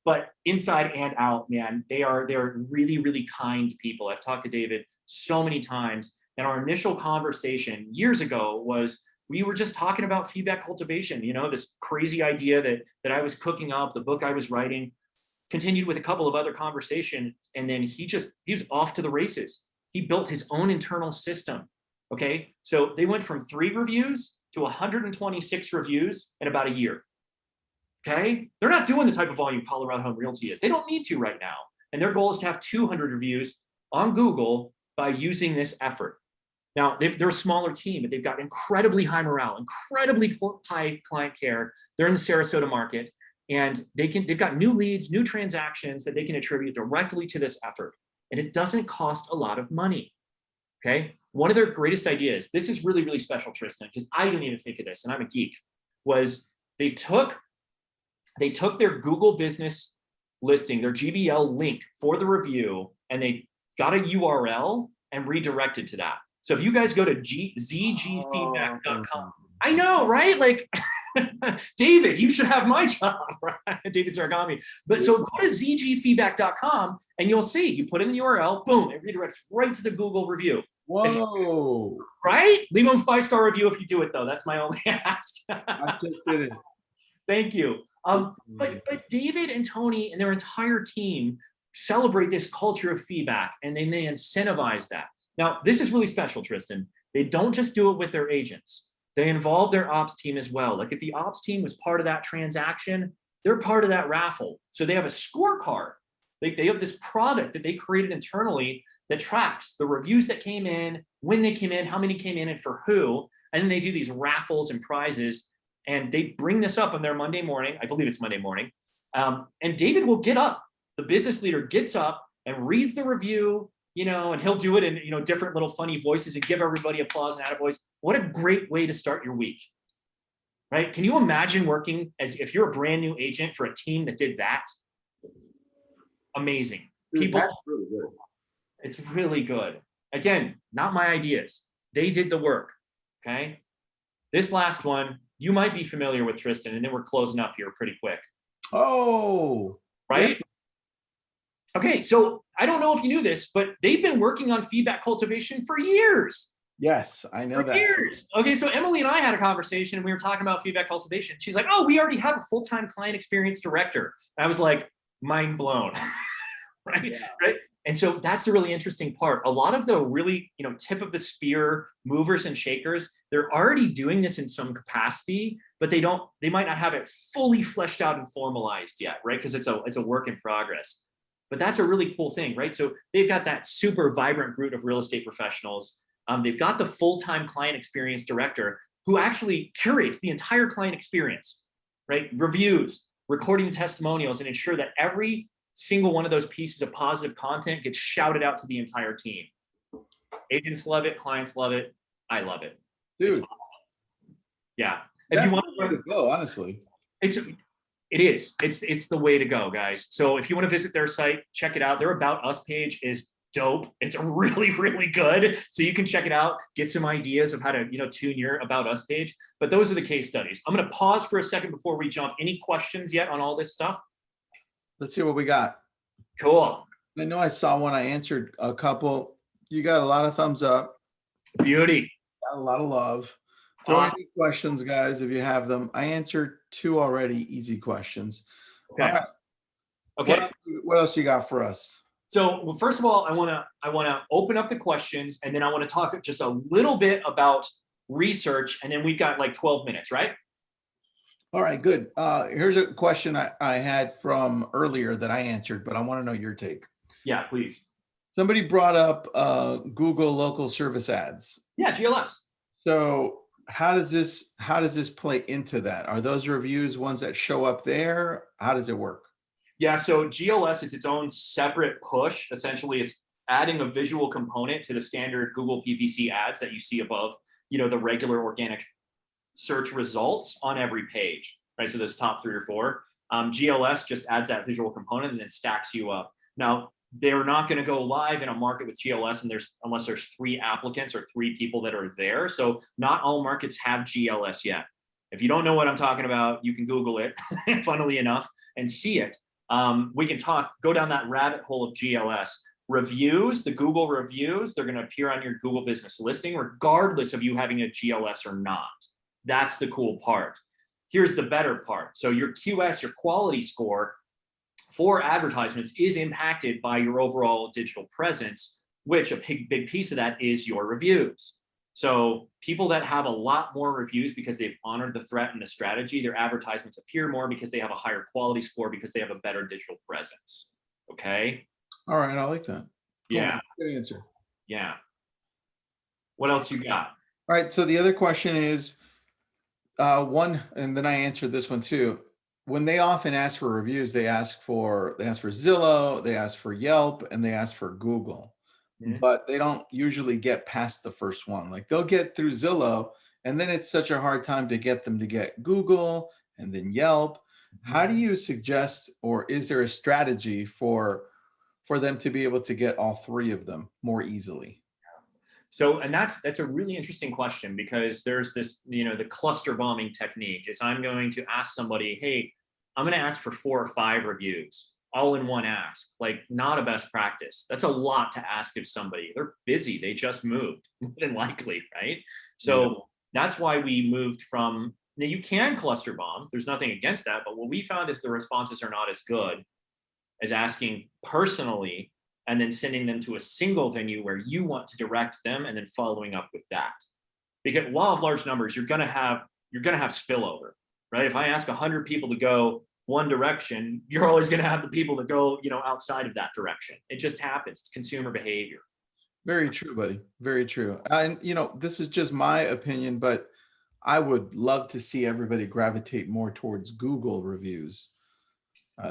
but inside and out, man, they're really, really kind people. I've talked to David so many times, and our initial conversation years ago was we were just talking about feedback cultivation, you know, this crazy idea that I was cooking up, the book I was writing, continued with a couple of other conversations, and then he was off to the races. He built his own internal system. Okay, so they went from 3 reviews to 126 reviews in about a year. Okay, they're not doing the type of volume Colorado Home Realty is. They don't need to right now. And their goal is to have 200 reviews on Google by using this effort. Now, they're a smaller team, but they've got incredibly high morale, incredibly high client care. They're in the Sarasota market, and they've got new leads, new transactions that they can attribute directly to this effort. And it doesn't cost a lot of money. Okay, one of their greatest ideas, this is really, really special, Tristan, because I didn't even think of this, and I'm a geek, was they took their Google business listing, their GBL link for the review, and they got a URL and redirected to that. So if you guys go to zgfeedback.com, I know, right? Like, David, you should have my job, right? David Zarghami. But so go to zgfeedback.com and you'll see, you put in the URL, boom, it redirects right to the Google review. Whoa. Right? Leave them a 5-star review if you do it, though. That's my only ask. I just did it. Thank you. But David and Tony and their entire team celebrate this culture of feedback, and then they incentivize that. Now, this is really special, Tristan. They don't just do it with their agents. They involve their ops team as well. Like if the ops team was part of that transaction, they're part of that raffle. So they have a scorecard. They have this product that they created internally that tracks the reviews that came in, when they came in, how many came in, and for who. And then they do these raffles and prizes. And they bring this up on their Monday morning. I believe it's Monday morning. And David will get up. The business leader gets up and reads the review, you know, and he'll do it in, you know, different little funny voices and give everybody applause and attaboys. What a great way to start your week, right? Can you imagine working as if you're a brand new agent for a team that did that? Amazing. People, that's really good. It's really good. Again, not my ideas. They did the work, okay? This last one, you might be familiar with, Tristan, and then we're closing up here pretty quick. Oh. Right? Yeah. Okay, so I don't know if you knew this, but they've been working on feedback cultivation for years. Yes, I know that. Years. Okay, so Emily and I had a conversation and we were talking about feedback cultivation. She's like, oh, we already have a full-time client experience director. And I was like, mind blown. Right? Yeah. Right? And so that's the really interesting part. A lot of the really, you know, tip of the spear movers and shakers, they're already doing this in some capacity, but they might not have it fully fleshed out and formalized yet, right? Because it's a work in progress. But that's a really cool thing, right? So they've got that super vibrant group of real estate professionals. They've got the full-time client experience director who actually curates the entire client experience, right? Reviews, recording testimonials, and ensure that every single one of those pieces of positive content gets shouted out to the entire team. Agents love it, clients love it, I love it. Dude. Awesome. Yeah. If you want to go, honestly. It is. It's the way to go, guys. So if you want to visit their site, check it out. Their About Us page is dope. It's really, really good. So you can check it out, get some ideas of how to, you know, tune your About Us page. But those are the case studies. I'm going to pause for a second before we jump. Any questions yet on all this stuff? Let's see what we got. Cool. I know I saw one. I answered a couple. You got a lot of thumbs up. Beauty. Got a lot of love. Throw any questions, guys, if you have them. I answered 2 already, easy questions. Okay. All right. Okay. What else you got for us? So well, first of all, I want to open up the questions, and then I want to talk just a little bit about research, and then we've got like 12 minutes, right? All right, good. Here's a question I had from earlier that I answered, but I want to know your take. Yeah, please. Somebody brought up Google local service ads. Yeah, GLS. So how does this play into that? Are those reviews ones that show up there? How does it work? Yeah, so GLS is its own separate push. Essentially, it's adding a visual component to the standard Google PPC ads that you see above, the regular organic search results on every page, right? So those top 3 or 4. GLS just adds that visual component and then stacks you up. Now, they're not going to go live in a market with GLS unless there's 3 applicants or 3 people that are there. So not all markets have GLS yet. If you don't know what I'm talking about, you can Google it, funnily enough, and see it. We can go down that rabbit hole of GLS. Reviews, the Google reviews, they're going to appear on your Google business listing, regardless of you having a GLS or not. That's the cool part. Here's the better part. So your QS, your quality score for advertisements is impacted by your overall digital presence, which a big piece of that is your reviews. So people that have a lot more reviews because they've honored the threat and the strategy, their advertisements appear more because they have a higher quality score because they have a better digital presence. Okay. All right, I like that. Cool. Yeah. Good answer. Yeah. What else you got? All right, so the other question is, one, and then I answered this one too. When they often ask for reviews, they ask for Zillow, they ask for Yelp, and they ask for Google, but they don't usually get past the first one. Like they'll get through Zillow, and then it's such a hard time to get them to get Google and then Yelp. How do you suggest, or is there a strategy for them to be able to get all 3 of them more easily? So, and that's a really interesting question, because there's this, the cluster bombing technique is I'm going to ask somebody, hey, I'm going to ask for 4 or 5 reviews all in one ask, like not a best practice. That's a lot to ask of somebody. They're busy. They just moved, more than likely, right? So that's why we moved from, now you can cluster bomb. There's nothing against that. But what we found is the responses are not as good as asking personally and then sending them to a single venue where you want to direct them and then following up with that. Because law of large numbers, you're gonna have spillover, right? If I ask 100 people to go one direction, you're always gonna have the people that go, outside of that direction. It just happens. It's consumer behavior. Very true, buddy. Very true. And this is just my opinion, but I would love to see everybody gravitate more towards Google reviews,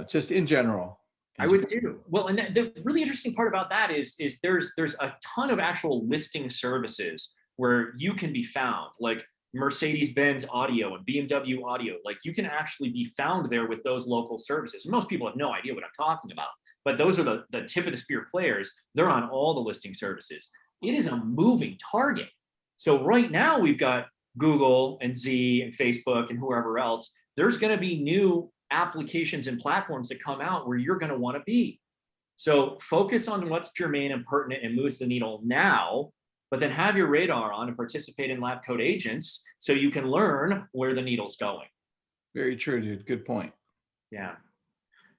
just in general. I would too. Well, and the really interesting part about that is there's a ton of actual listing services where you can be found, like Mercedes-Benz audio and BMW audio. Like you can actually be found there with those local services. Most people have no idea what I'm talking about, but those are the tip of the spear players. They're on all the listing services. It is a moving target. So right now we've got Google and Z and Facebook and whoever else. There's going to be new applications and platforms that come out where you're going to want to be. So focus on what's germane and pertinent and moves the needle now, but then have your radar on and participate in LabCoatAgents so you can learn where the needle's going. Very true, dude. Good point. Yeah.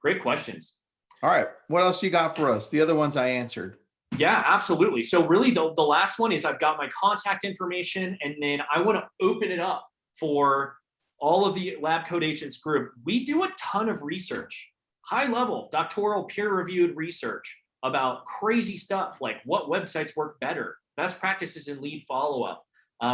Great questions. All right. What else you got for us? The other ones I answered. Yeah, absolutely. So really the last one is I've got my contact information, and then I want to open it up for all of the LabCoatAgents group. We do a ton of research, high level, doctoral, peer-reviewed research about crazy stuff like what websites work better, best practices in lead follow-up.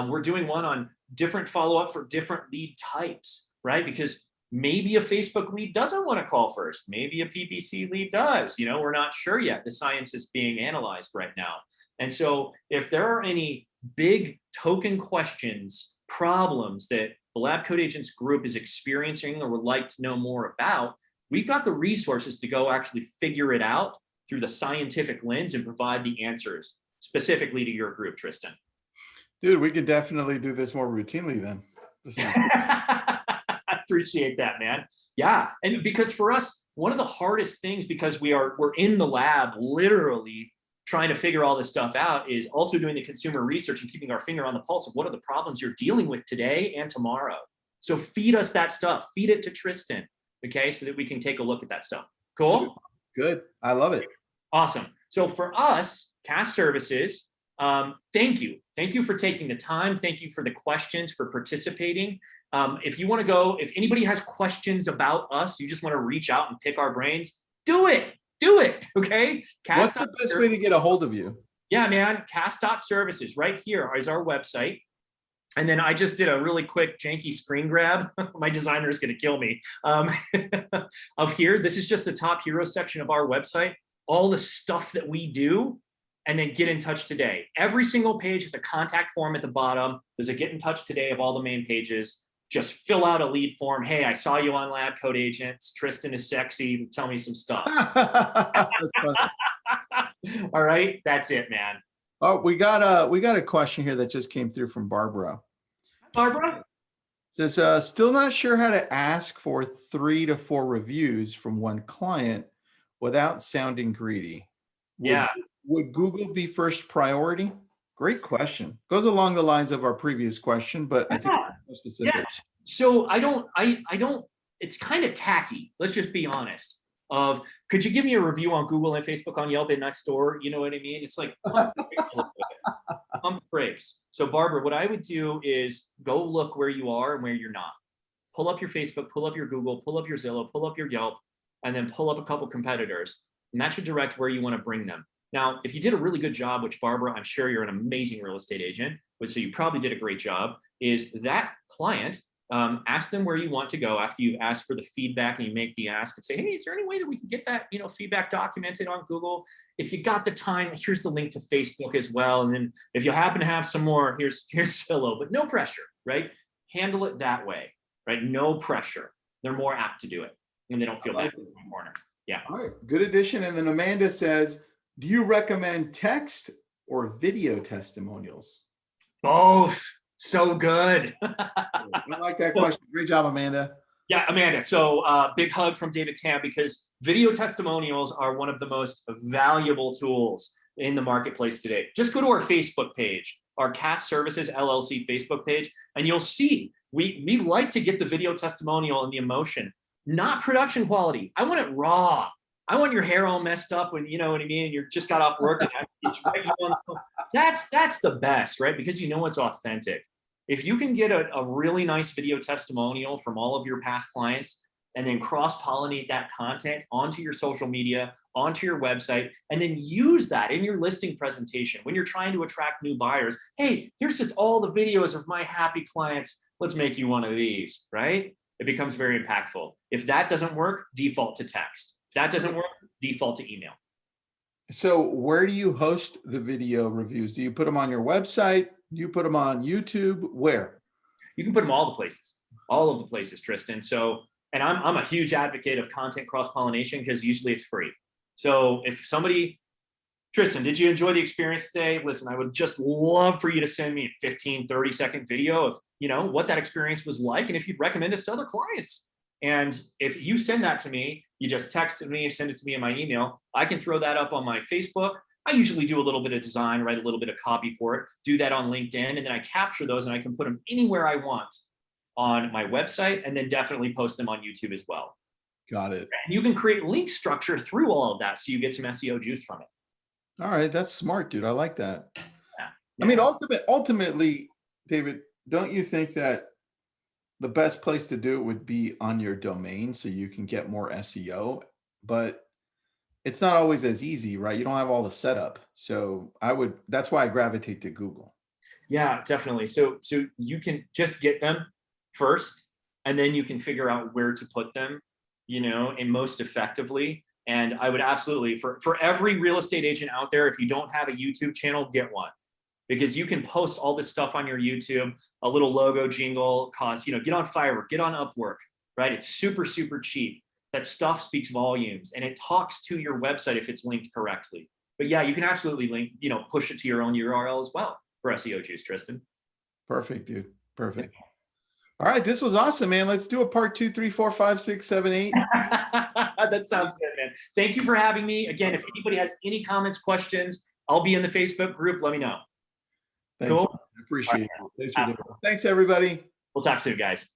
We're doing one on different follow-up for different lead types, right? Because maybe a Facebook lead doesn't want to call first. Maybe a PPC lead does. We're not sure yet. The science is being analyzed right now. And so if there are any big token questions, problems that the LabCoatAgents group is experiencing or would like to know more about, we've got the resources to go actually figure it out through the scientific lens and provide the answers specifically to your group, Tristan. Dude, we could definitely do this more routinely then. I appreciate that, man. Yeah. And because for us, one of the hardest things, because we're in the lab literally trying to figure all this stuff out, is also doing the consumer research and keeping our finger on the pulse of what are the problems you're dealing with today and tomorrow. So feed us that stuff, feed it to Tristan, okay, so that we can take a look at that stuff. Cool? Good. I love it. Awesome. So for us, Cast Services, thank you. Thank you for taking the time. Thank you for the questions, for participating. If you want to go, if anybody has questions about us, you just want to reach out and pick our brains, do it. Do it. Okay. What's the best way to get a hold of you? Yeah, man. Cast.services right here is our website. And then I just did a really quick janky screen grab. My designer is going to kill me. Of here, this is just the top hero section of our website. All the stuff that we do, and then get in touch today. Every single page has a contact form at the bottom. There's a get in touch today of all the main pages. Just fill out a lead form. Hey, I saw you on LabCoatAgents. Tristan is sexy. Tell me some stuff. All right, that's it, man. Oh, we got a question here that just came through from Barbara. Barbara? It says, still not sure how to ask for 3 to 4 reviews from one client without sounding greedy. Would Google be first priority? Great question. Goes along the lines of our previous question, but I think more specific. Yes. So I don't, it's kind of tacky. Let's just be honest. Could you give me a review on Google and Facebook on Yelp and Nextdoor? You know what I mean? It's like pump brakes. So Barbara, what I would do is go look where you are and where you're not. Pull up your Facebook, pull up your Google, pull up your Zillow, pull up your Yelp, and then pull up a couple competitors. And that should direct where you want to bring them. Now, if you did a really good job, which Barbara, I'm sure you're an amazing real estate agent, but so you probably did a great job, is that client, ask them where you want to go after you've asked for the feedback and you make the ask and say, hey, is there any way that we can get that, feedback documented on Google? If you got the time, here's the link to Facebook as well. And then if you happen to have some more, here's Zillow, but no pressure, right? Handle it that way, right? No pressure. They're more apt to do it and they don't feel bad in the corner. Yeah. All right. Good addition. And then Amanda says, do you recommend text or video testimonials? Both. So good. I like that question. Great job, Amanda. Yeah, Amanda. So big hug from David Tamm, because video testimonials are one of the most valuable tools in the marketplace today. Just go to our Facebook page, our Cast Services LLC Facebook page, and you'll see we like to get the video testimonial and the emotion, not production quality. I want it raw. I want your hair all messed up when, you know what I mean, and you just got off work. And that's the best, right? Because you know it's authentic. If you can get a really nice video testimonial from all of your past clients and then cross-pollinate that content onto your social media, onto your website, and then use that in your listing presentation when you're trying to attract new buyers. Hey, here's just all the videos of my happy clients. Let's make you one of these, right? It becomes very impactful. If that doesn't work, default to text. If that doesn't work, default to email. So where do you host the video reviews? Do you put them on your website? Do you put them on YouTube? Where? You can put them all the places, Tristan. So, and I'm a huge advocate of content cross-pollination because usually it's free. So if somebody, Tristan, did you enjoy the experience today? Listen, I would just love for you to send me a 15, 30-second video of, what that experience was like and if you'd recommend us to other clients. And if you send that to me, you just text me, send it to me in my email, I can throw that up on my Facebook. I usually do a little bit of design, write a little bit of copy for it, do that on LinkedIn, and then I capture those and I can put them anywhere I want on my website and then definitely post them on YouTube as well. Got it. And you can create link structure through all of that so you get some SEO juice from it. All right, that's smart, dude. I like that. Yeah. I mean, ultimately, David, don't you think that the best place to do it would be on your domain so you can get more SEO, but it's not always as easy, right? You don't have all the setup. So that's why I gravitate to Google. Yeah, definitely. So you can just get them first, and then you can figure out where to put them, and most effectively. And I would absolutely, for every real estate agent out there, if you don't have a YouTube channel, get one. Because you can post all this stuff on your YouTube, a little logo jingle costs, get on Fiverr, get on Upwork, right? It's super, super cheap. That stuff speaks volumes and it talks to your website if it's linked correctly. But yeah, you can absolutely link, push it to your own URL as well for SEO juice, Tristan. Perfect, dude. Perfect. All right. This was awesome, man. Let's do a part 2, 3, 4, 5, 6, 7, 8. That sounds good, man. Thank you for having me. Again, if anybody has any comments, questions, I'll be in the Facebook group. Let me know. Thanks. Cool. I appreciate it. Thanks for doing it. Thanks, everybody. We'll talk soon, guys.